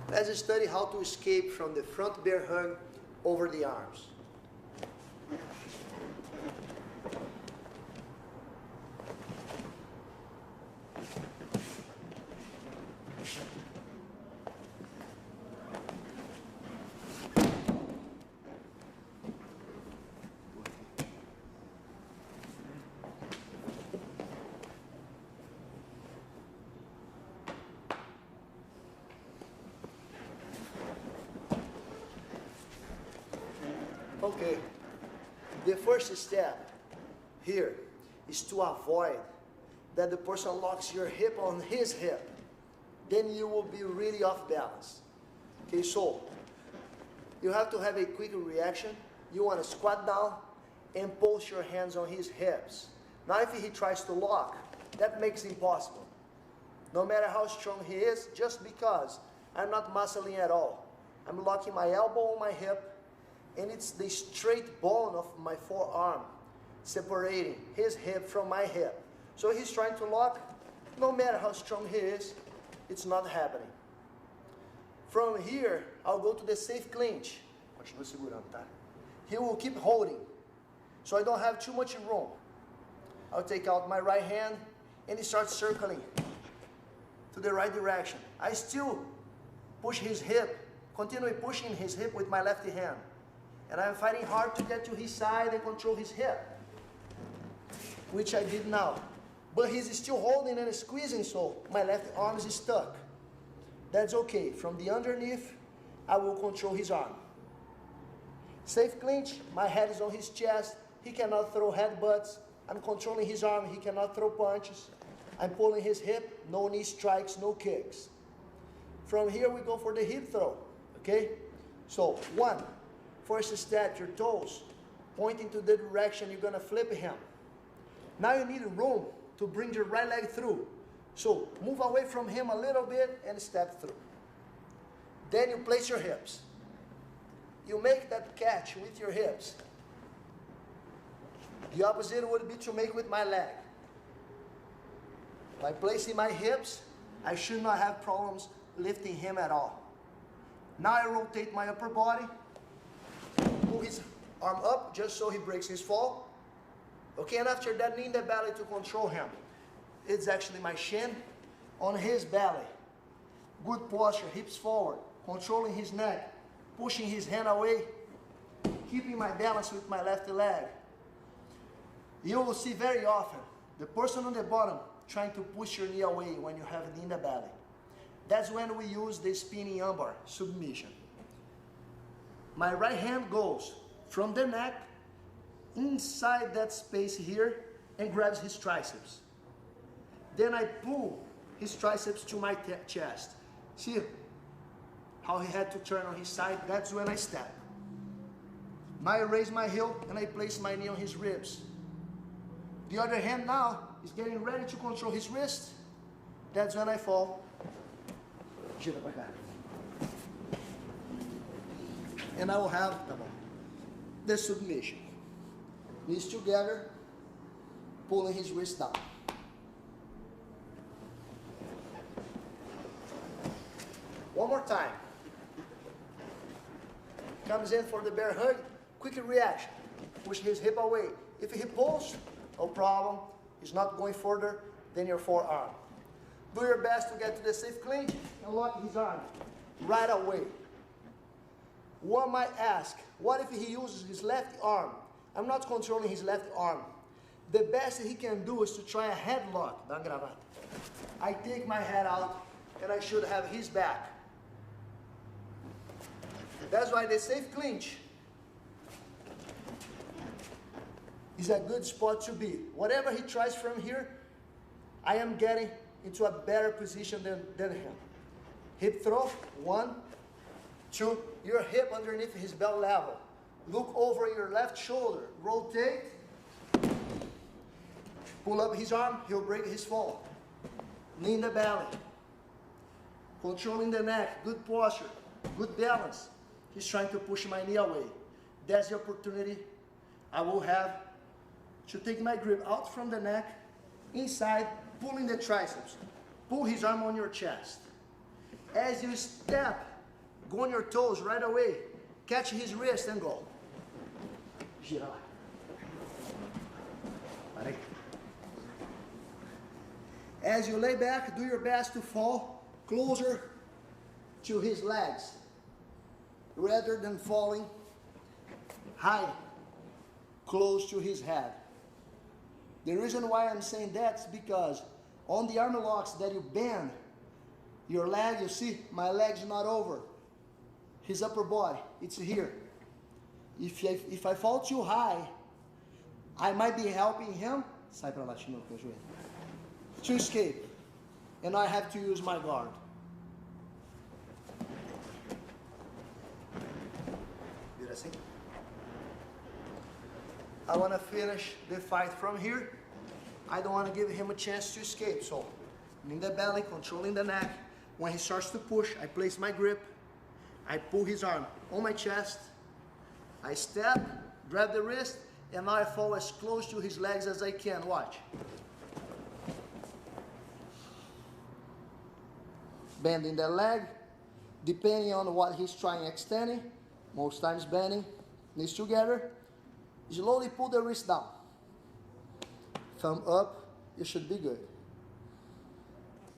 Let's study how to escape from the front bear hug over the arms. Okay, the first step here is to avoid that the person locks your hip on his hip. Then you will be really off balance. Okay, so you have to have a quick reaction. You want to squat down and post your hands on his hips. Now if he tries to lock, that makes it impossible. No matter how strong he is, just because I'm not muscling at all. I'm locking my elbow on my hip, and it's the straight bone of my forearm separating his hip from my hip. So he's trying to lock, no matter how strong he is, it's not happening. From here, I'll go to the safe clinch. Continua segurando, tá? He will keep holding, so I don't have too much room. I'll take out my right hand, and he starts circling to the right direction. I still push his hip, continue pushing his hip with my left hand. And I'm fighting hard to get to his side and control his hip, which I did now. But he's still holding and squeezing, so my left arm is stuck. That's okay. From the underneath, I will control his arm. Safe clinch, my head is on his chest. He cannot throw headbutts. I'm controlling his arm. He cannot throw punches. I'm pulling his hip. No knee strikes, no kicks. From here, we go for the hip throw. Okay? So, one. First step, your toes pointing to the direction you're going to flip him. Now you need room to bring your right leg through. So move away from him a little bit and step through. Then you place your hips. You make that catch with your hips. The opposite would be to make with my leg. By placing my hips, I should not have problems lifting him at all. Now I rotate my upper body. Pull his arm up just so he breaks his fall. Okay, and after that, knee in the belly to control him. It's actually my shin on his belly. Good posture, hips forward, controlling his neck, pushing his hand away, keeping my balance with my left leg. You will see very often the person on the bottom trying to push your knee away when you have a knee in the belly. That's when we use the spinning armbar submission. My right hand goes from the neck inside that space here and grabs his triceps. Then I pull his triceps to my chest. See how he had to turn on his side? That's when I step. Now I raise my heel and I place my knee on his ribs. The other hand now is getting ready to control his wrist. That's when I fall. Gira pra cá. And I will have the submission. Knees together, pulling his wrist down. One more time. Comes in for the bear hug, quick reaction. Push his hip away. If he pulls, no problem. He's not going further than your forearm. Do your best to get to the safe clinch and lock his arm right away. One might ask, what if he uses his left arm? I'm not controlling his left arm. The best he can do is to try a headlock. Dá uma gravata. I take my head out and I should have his back. That's why the safe clinch is a good spot to be. Whatever he tries from here, I am getting into a better position than him. Hip throw, 1, 2, your hip underneath his belt level. Look over your left shoulder, rotate, pull up his arm, he'll break his fall. Knee in the belly, controlling the neck, good posture, good balance. He's trying to push my knee away. That's the opportunity I will have to take my grip out from the neck, inside, pulling the triceps. Pull his arm on your chest. As you step Go on your toes right away. Catch his wrist and go. Gira lá. Para aí. As you lay back, do your best to fall closer to his legs rather than falling high, close to his head. The reason why I'm saying that is because on the arm locks that you bend your leg, you see my leg's not over. His upper body, it's here. If I fall too high, I might be helping him, sai pra lá de novo com o joelho, to escape. And I have to use my guard. Vira assim. I want to finish the fight from here. I don't want to give him a chance to escape. So, in the belly, controlling the neck. When he starts to push, I place my grip. I pull his arm on my chest. I step, grab the wrist, and now I fall as close to his legs as I can. Watch. Bending the leg, depending on what he's trying extending. Most times bending, knees together. Slowly pull the wrist down. Thumb up, you should be good.